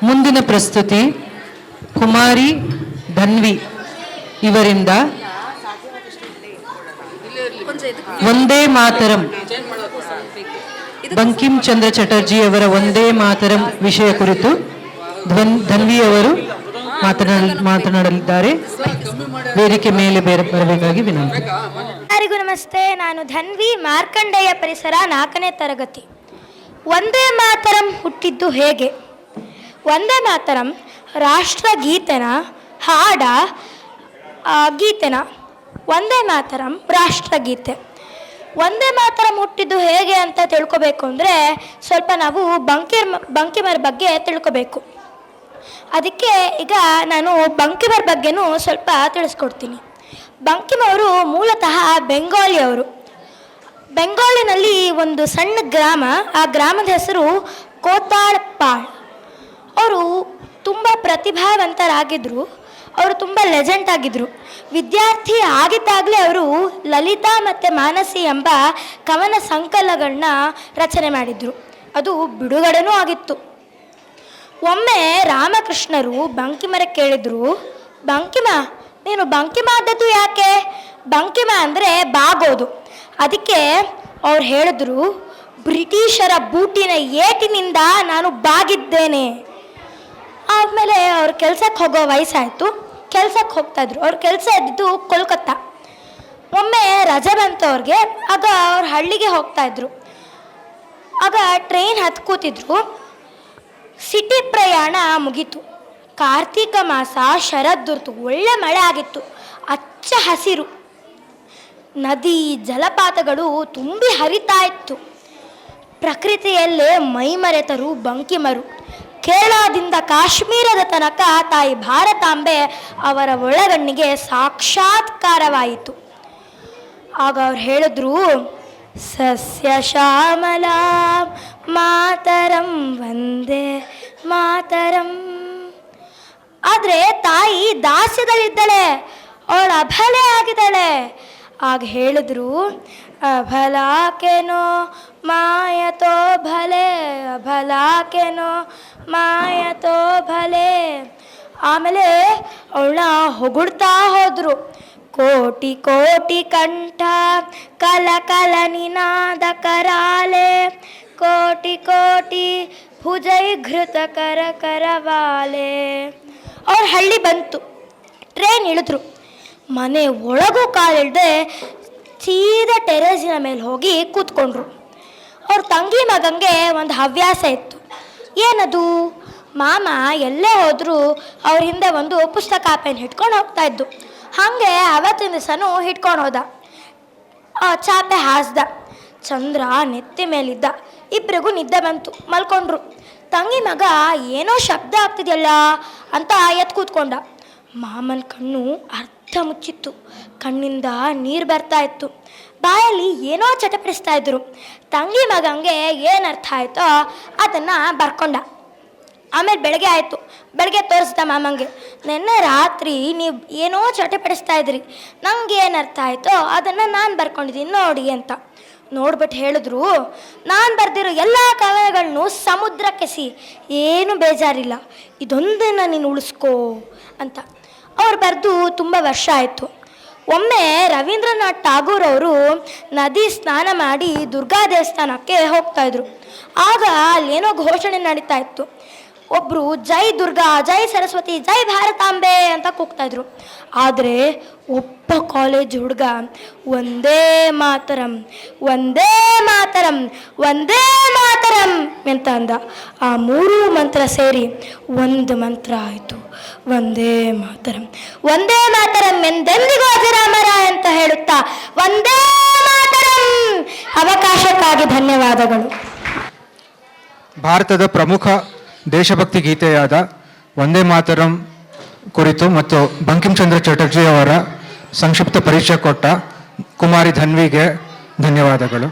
ಮುಂದಿನ ಪ್ರಸ್ತುತಿ ಕುಮಾರಿ ಧನ್ವಿ ಇವರಿಂದ ವಂದೇ ಮಾತರಂ, ಬಂಕಿಂ ಚಂದ್ರ ಚಟರ್ಜಿ ಅವರ ವಂದೇ ಮಾತರಂ ವಿಷಯ ಕುರಿತು ಧನ್ವಿ ಅವರು ಮಾತನಾಡಲಿದ್ದಾರೆ. ವೇದಿಕೆ ಮೇಲೆ ಬರಬೇಕಾಗಿ ವಿನಂತಿ. ಎಲ್ಲರಿಗೂ ನಮಸ್ತೆ. ನಾನು ಧನ್ವಿ, ಮಾರ್ಕಂಡೇಯ ಪರಿಸರ 4ನೇ ತರಗತಿ. ವಂದೇ ಮಾತರಂ ಹುಟ್ಟಿದ್ದು ಹೇಗೆ? ವಂದೇ ಮಾತರಂ ರಾಷ್ಟ್ರಗೀತೆನ ಹಾಡ ಗೀತೆನ ವಂದೇ ಮಾತರಂ ರಾಷ್ಟ್ರಗೀತೆ. ವಂದೇ ಮಾತರಂ ಹುಟ್ಟಿದ್ದು ಹೇಗೆ ಅಂತ ತಿಳ್ಕೊಬೇಕು ಅಂದರೆ ಸ್ವಲ್ಪ ನಾವು ಬಂಕಿಮರ ಬಗ್ಗೆ ತಿಳ್ಕೊಬೇಕು. ಅದಕ್ಕೆ ಈಗ ನಾನು ಬಂಕಿಮರ ಬಗ್ಗೆನೂ ಸ್ವಲ್ಪ ತಿಳಿಸ್ಕೊಡ್ತೀನಿ. ಬಂಕಿಮ್ ಅವರು ಮೂಲತಃ ಬೆಂಗಾಲಿಯವರು. ಬೆಂಗಾಲಿನಲ್ಲಿ ಒಂದು ಸಣ್ಣ ಗ್ರಾಮ, ಆ ಗ್ರಾಮದ ಹೆಸರು ಕೋತಾಳ್ಪಾಳ್. ಅವರು ತುಂಬ ಪ್ರತಿಭಾವಂತರಾಗಿದ್ದರು. ಅವರು ತುಂಬ ಲೆಜೆಂಡ್ ಆಗಿದ್ದರು. ವಿದ್ಯಾರ್ಥಿ ಆಗಿದ್ದಾಗಲೇ ಅವರು ಲಲಿತಾ ಮತ್ತು ಮಾನಸಿ ಎಂಬ ಕವನ ಸಂಕಲನಗಳನ್ನ ರಚನೆ ಮಾಡಿದರು. ಅದು ಬಿಡುಗಡೆನೂ ಆಗಿತ್ತು. ಒಮ್ಮೆ ರಾಮಕೃಷ್ಣರು ಬಂಕಿಮರ ಕೇಳಿದರು, ಬಂಕಿಮ, ನೀನು ಬಂಕಿಮ ಆದದ್ದು ಯಾಕೆ? ಬಂಕಿಮ ಅಂದರೆ ಬಾಗೋದು. ಅದಕ್ಕೆ ಅವ್ರು ಹೇಳಿದ್ರು, ಬ್ರಿಟಿಷರ ಬೂಟಿನ ಏಟಿನಿಂದ ನಾನು ಬಾಗಿದ್ದೇನೆ. ಆದಮೇಲೆ ಅವ್ರ ಕೆಲಸಕ್ಕೆ ಹೋಗೋ ವಯಸ್ಸಾಯಿತು. ಕೆಲಸಕ್ಕೆ ಹೋಗ್ತಾಯಿದ್ರು. ಅವ್ರ ಕೆಲಸ ಇದ್ದಿದ್ದು ಕೋಲ್ಕತ್ತಾ. ಒಮ್ಮೆ ರಜೆ ಬಂತು ಅವ್ರಿಗೆ. ಆಗ ಅವ್ರು ಹಳ್ಳಿಗೆ ಹೋಗ್ತಾಯಿದ್ರು. ಆಗ ಟ್ರೈನ್ ಹತ್ತು ಕೂತಿದ್ರು. ಸಿಟಿ ಪ್ರಯಾಣ ಮುಗೀತು. ಕಾರ್ತಿಕ ಮಾಸ, ಶರದೃತು, ಒಳ್ಳೆ ಮಳೆ ಆಗಿತ್ತು. ಹಚ್ಚ ಹಸಿರು ನದಿ ಜಲಪಾತಗಳು ತುಂಬಿ ಹರಿತಾ ಇತ್ತು. ಪ್ರಕೃತಿಯಲ್ಲೇ ಮೈಮರೆತರು ಬಂಕಿಮರು. ಕೇರಳದಿಂದ ಕಾಶ್ಮೀರದ ತನಕ ತಾಯಿ ಭಾರತಾಂಬೆ ಅವರ ಒಳಗಣ್ಣಿಗೆ ಸಾಕ್ಷಾತ್ಕಾರವಾಯಿತು. ಆಗ ಅವ್ರು ಹೇಳಿದ್ರು, ಸಸ್ಯ ಶ್ಯಾಮಲ ಮಾತರಂ ವಂದೇ ಮಾತರಂ. ಆದರೆ ತಾಯಿ ದಾಸ್ಯದಲ್ಲಿದ್ದಾಳೆ, ಅವಳು ಅಬಲೆ ಆಗಿದ್ದಾಳೆ. ಆಗ ಹೇಳಿದ್ರು, ಅಭಲಾಕೆನೋ ಮಾಯತೋ ಭಲೆ, ಅಭಲಾಕೆನೋ ಮಾಯತೋ ಭಲೆ. ಆಮೇಲೆ ಅವಳನ್ನ ಹೊಗಳ್ತಾ ಹೋದರು. ಕೋಟಿ ಕೋಟಿ ಕಂಠ ಕಲ ಕಲ ನಿನಾದ ಕರಾಲೆ, ಕೋಟಿ ಕೋಟಿ ಭುಜೈಘೃತ ಕರ ಕರವಾಲೆ. ಅವ್ರ ಹಳ್ಳಿ ಬಂತು. ಟ್ರೈನ್ ಇಳಿದ್ರು. ಮನೆ ಒಳಗೂ ಕಾಲಿಡದೆ ಸೀದಾ ಟೆರೇಸಿನ ಮೇಲೆ ಹೋಗಿ ಕೂತ್ಕೊಂಡ್ರು. ಅವ್ರ ತಂಗಿ ಮಗಂಗೆ ಒಂದು ಹವ್ಯಾಸ ಇತ್ತು. ಏನದು? ಮಾಮ ಎಲ್ಲೇ ಹೋದರೂ ಅವ್ರ ಹಿಂದೆ ಒಂದು ಪುಸ್ತಕ ಪೆನ್ ಹಿಡ್ಕೊಂಡು ಹೋಗ್ತಾಯಿದ್ದು. ಹಾಗೆ ಅವತ್ತಿನ ದಿವಸನೂ ಹಿಡ್ಕೊಂಡು ಹೋದ. ಚಾಪೆ ಹಾಸ್ದ. ಚಂದ್ರ ನೆತ್ತಿ ಮೇಲಿದ್ದ. ಇಬ್ಬರಿಗೂ ನಿದ್ದೆ ಬಂತು. ಮಲ್ಕೊಂಡ್ರು. ತಂಗಿ ಮಗ ಏನೋ ಶಬ್ದ ಆಗ್ತಿದೆಯಲ್ಲ ಅಂತ ಎದ್ದು ಕೂತ್ಕೊಂಡ. ಮಾಮನ ಕಣ್ಣು ಅರ್ಧ ಮುಚ್ಚಿತ್ತು. ಕಣ್ಣಿಂದ ನೀರು ಬರ್ತಾ ಇತ್ತು. ಬಾಯಲ್ಲಿ ಏನೋ ಚಟಪಡಿಸ್ತಾ ಇದ್ರು. ತಂಗಿ ಮಗಂಗೆ ಏನು ಅರ್ಥ ಆಯಿತೋ ಅದನ್ನು ಬರ್ಕೊಂಡ. ಆಮೇಲೆ ಬೆಳಗ್ಗೆ ಆಯಿತು. ಬೆಳಗ್ಗೆ ತೋರಿಸ್ದ ಮಾಮಂಗೆ, ನಿನ್ನೆ ರಾತ್ರಿ ನೀವು ಏನೋ ಚಟಪಡಿಸ್ತಾ ಇದ್ರಿ, ನಂಗೆ ಏನು ಅರ್ಥ ಆಯಿತೋ ಅದನ್ನು ನಾನು ಬರ್ಕೊಂಡಿದ್ದೀನಿ ನೋಡಿ ಅಂತ. ನೋಡ್ಬಿಟ್ಟು ಹೇಳಿದ್ರು, ನಾನು ಬರೆದಿರೋ ಎಲ್ಲ ಕವನಗಳನ್ನು ಸಮುದ್ರಕ್ಕೆ ಸಿ, ಏನು ಬೇಜಾರಿಲ್ಲ, ಇದೊಂದನ್ನು ನೀನು ಉಳಿಸ್ಕೋ ಅಂತ. ಅವ್ರು ಬರೆದು ತುಂಬ ವರ್ಷ ಆಯಿತು. ಒಮ್ಮೆ ರವೀಂದ್ರನಾಥ್ ಟಾಗೂರ್ ಅವರು ನದಿ ಸ್ನಾನ ಮಾಡಿ ದುರ್ಗಾ ದೇವಸ್ಥಾನಕ್ಕೆ ಹೋಗ್ತಾಯಿದ್ರು. ಆಗ ಅಲ್ಲೇನೋ ಘೋಷಣೆ ನಡೀತಾ ಇತ್ತು. ಒಬ್ಬರು ಜೈ ದುರ್ಗಾ, ಜೈ ಸರಸ್ವತಿ, ಜೈ ಭಾರತಾಂಬೆ ಅಂತ ಕೂಗ್ತಾಯಿದ್ರು. ಆದರೆ ಒಬ್ಬ ಕಾಲೇಜ್ ಹುಡುಗ ವಂದೇ ಮಾತರಂ, ವಂದೇ ಮಾತರಂ, ವಂದೇ ಮಾತರಂ ಅಂತ ಅಂದ. ಆ 3 ಮಂತ್ರ ಸೇರಿ ಒಂದು ಮಂತ್ರ ಆಯಿತು, ವಂದೇ ಮಾತರಂ. ವಂದೇ ಮಾತರಂ ಎಂದೆಂದಿಗೂ ಅಜರಾಮರ ಅಂತ ಹೇಳುತ್ತಾ ವಂದೇ ಮಾತರಂ. ಅವಕಾಶಕ್ಕಾಗಿ ಧನ್ಯವಾದಗಳು. ಭಾರತದ ಪ್ರಮುಖ ದೇಶಭಕ್ತಿ ಗೀತೆಯಾದ ವಂದೇ ಮಾತರಂ ಕುರಿತು ಮತ್ತು ಬಂಕಿಂ ಚಂದ್ರ ಚಟರ್ಜಿ ಅವರ ಸಂಕ್ಷಿಪ್ತ ಪರಿಚಯ ಕೊಟ್ಟ ಕುಮಾರಿ ಧನ್ವಿಗೆ ಧನ್ಯವಾದಗಳು.